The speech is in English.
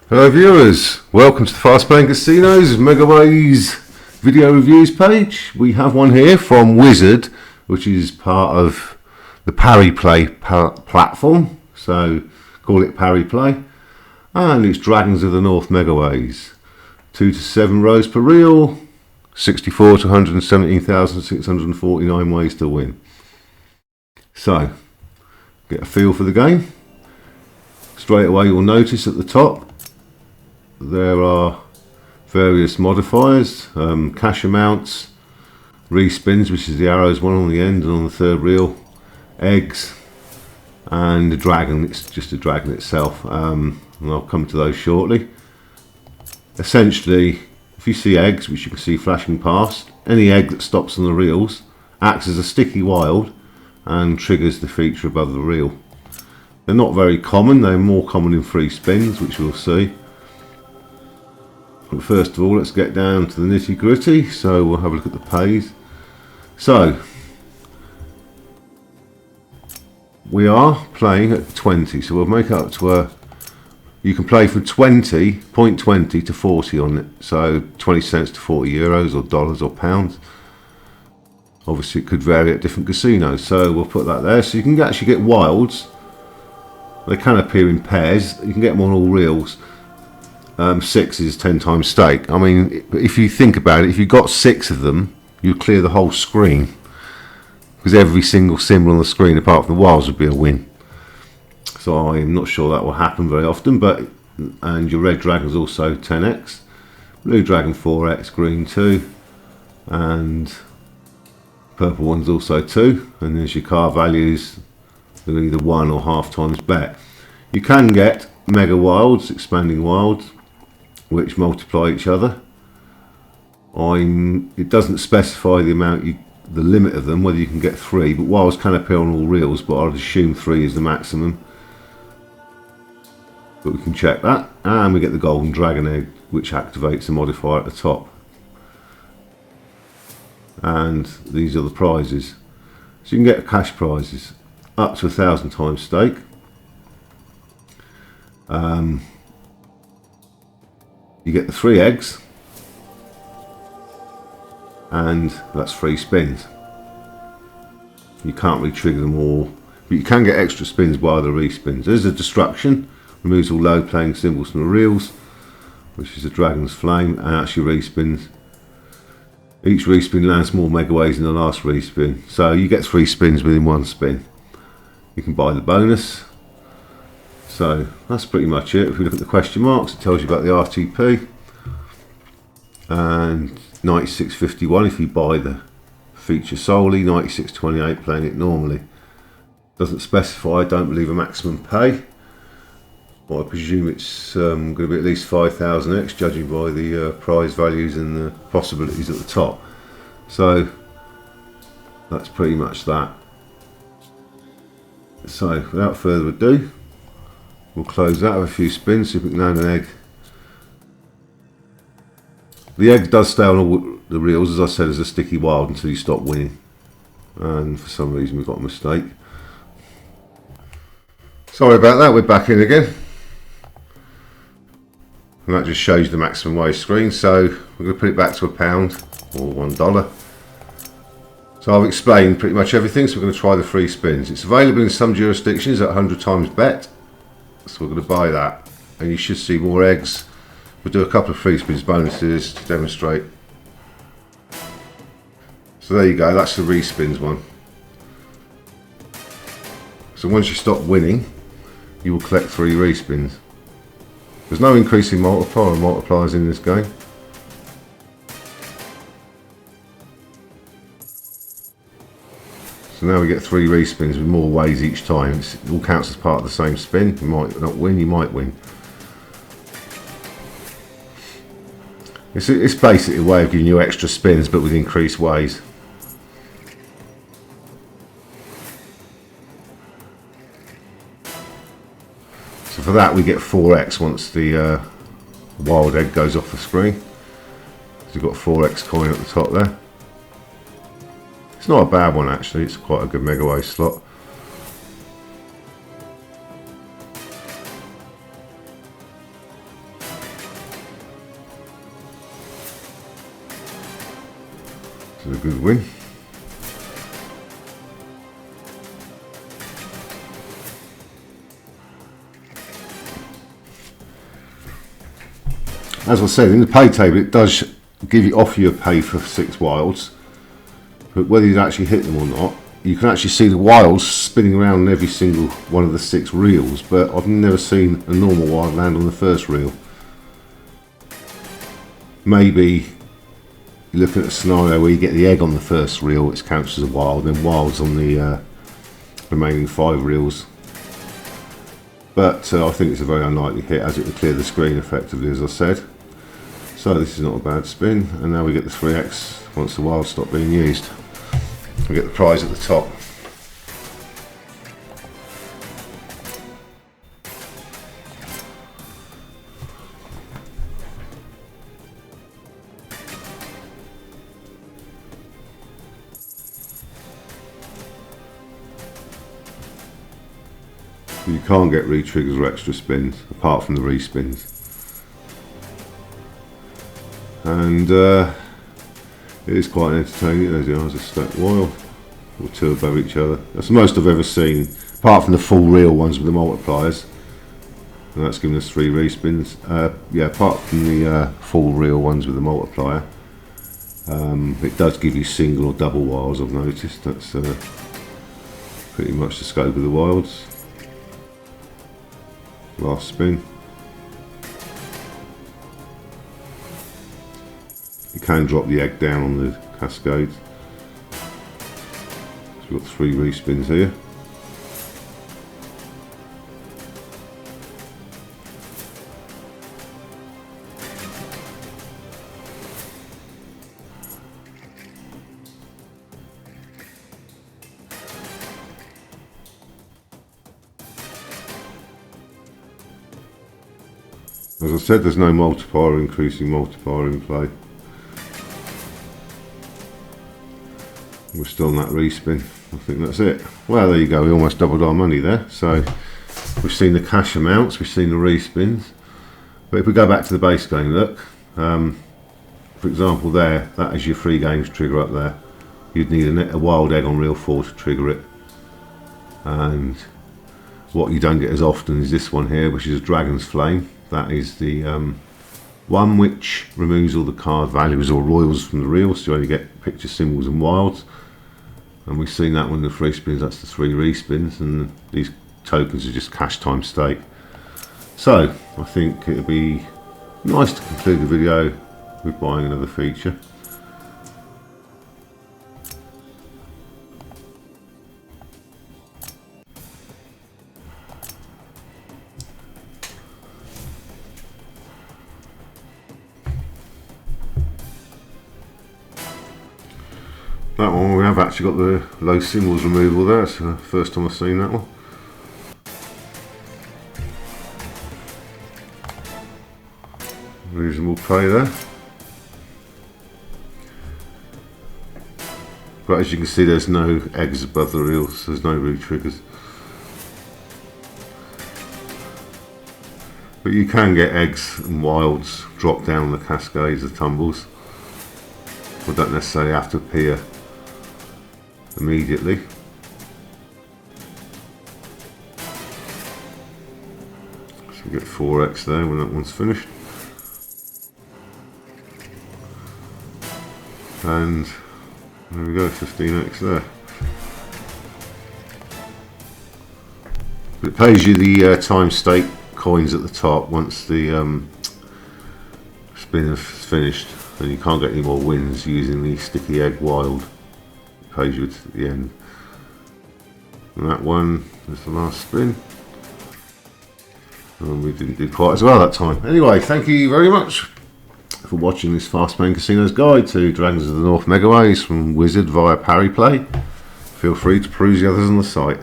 Hello viewers, welcome to the Fast Playing Casinos Megaways video reviews page. We have one here from Wizard, which is part of the Pariplay platform, so call it Pariplay, and it's Dragons of the North Megaways. 2 to 7 rows per reel, 64 to 117,649 ways to win. So, get a feel for the game. Straight away you'll notice at the top there are various modifiers, cash amounts, respins, which is the arrows, one on the end and on the third reel, eggs, and the dragon. It's just a dragon itself, and I'll come to those shortly. Essentially, if you see eggs, which you can see flashing past, any egg that stops on the reels acts as a sticky wild and triggers the feature above the reel. They're not very common, they're more common in free spins, which we'll see. But first of all, let's get down to the nitty gritty, so we'll have a look at the pays. So, we are playing at 20, so we'll make it up to you can play from 0.20 to 40 on it, so 20 cents to 40 euros or dollars or pounds. Obviously it could vary at different casinos, so we'll put that there. So you can actually get wilds. They can appear in pairs, you can get them on all reels. 6 is 10 times stake. I mean, if you think about it, if you got 6 of them, you clear the whole screen, because every single symbol on the screen apart from the wilds would be a win. So I'm not sure that will happen very often, but and your red dragon is also 10x, blue dragon 4x, green 2, and purple one's also 2, and there's your car values. They're either 1 or half times bet. You can get mega wilds, expanding wilds, which multiply each other. It doesn't specify the amount, the limit of them, whether you can get 3, but wilds can appear on all reels, but I'd assume 3 is the maximum. But we can check that, and we get the golden dragon egg, which activates the modifier at the top. And these are the prizes. So you can get cash prizes up to 1,000 times stake. You get the 3 eggs, and that's 3 spins. You can't re-trigger them all, but you can get extra spins by the respins. There's a destruction, removes all low playing symbols from the reels, which is a dragon's flame, and actually respins. Each respin lands more megaways in the last respin, so you get 3 spins within 1 spin. You can buy the bonus. So that's pretty much it. If we look at the question marks, it tells you about the RTP, and 96.51 if you buy the feature solely, 96.28 playing it normally. Doesn't specify, I don't believe, a maximum pay. Well, I presume it's going to be at least 5,000x, judging by the prize values and the possibilities at the top. So that's pretty much that. So without further ado, we'll close that with a few spins, see if we can land an egg. The egg does stay on all the reels, as I said, as a sticky wild until you stop winning. And for some reason we've got a mistake. Sorry about that, we're back in again. And that just shows the maximum wage screen, so we're going to put it back to £1 or $1. So I've explained pretty much everything, so we're going to try the free spins. It's available in some jurisdictions at 100 times bet. So we're going to buy that, and you should see more eggs. We'll do a couple of free spins bonuses to demonstrate. So there you go, that's the respins one. So once you stop winning, you will collect 3 respins. There's no increasing multiplier or multipliers in this game. So now we get 3 respins with more ways each time. It all counts as part of the same spin. You might not win, you might win. It's basically a way of giving you extra spins, but with increased ways. So for that we get 4x once the wild egg goes off the screen. So you've got 4x coin at the top there. It's not a bad one actually, it's quite a good Megaway slot. It's a good win. As I said, in the pay table it does offer you a pay for 6 wilds, but whether you actually hit them or not, you can actually see the wilds spinning around on every single one of the 6 reels, but I've never seen a normal wild land on the first reel. Maybe you're looking at a scenario where you get the egg on the first reel, which counts as a wild, and wilds on the remaining 5 reels. But I think it's a very unlikely hit, as it would clear the screen effectively, as I said. So this is not a bad spin, and now we get the 3x once the wilds stop being used. We get the prize at the top. You can't get re-triggers or extra spins apart from the respins. And it is quite entertaining. There's a stacked wild or 2 above each other. That's the most I've ever seen, apart from the full reel ones with the multipliers. And that's given us 3 respins. Yeah, apart from the full reel ones with the multiplier, it does give you single or double wilds. I've noticed that's pretty much the scope of the wilds. Last spin. You can drop the egg down on the cascade. So we've got 3 respins here. As I said, there's no multiplier, increasing multiplier in play. We're still on that respin. I think that's it. Well, there you go. We almost doubled our money there. So we've seen the cash amounts, we've seen the respins. But if we go back to the base game, look. For example, there, that is your free games trigger up there. You'd need a wild egg on reel 4 to trigger it. And what you don't get as often is this one here, which is a Dragon's Flame. That is the one which removes all the card values or royals from the reels, so you only get picture symbols and wilds. And we've seen that one in the free spins, that's the 3 respins, and these tokens are just cash time stake. So I think it'd be nice to conclude the video with buying another feature. That one we have actually got the low symbols removal there. It's the first time I've seen that one. Reasonable pay there. But as you can see, there's no eggs above the reels, so there's no re-triggers. But you can get eggs and wilds drop down the cascades of tumbles. They don't necessarily have to appear immediately. So we get 4x there when that one's finished. And there we go, 15x there. But it pays you the time stake coins at the top once the spin is finished, and you can't get any more wins using the sticky egg wild. It pays you at the end. And that one is the last spin. And we didn't do quite as well that time. Anyway, thank you very much for watching this Fast Paying Casinos guide to Dragons of the North Megaways from Wizard via Pariplay. Feel free to peruse the others on the site.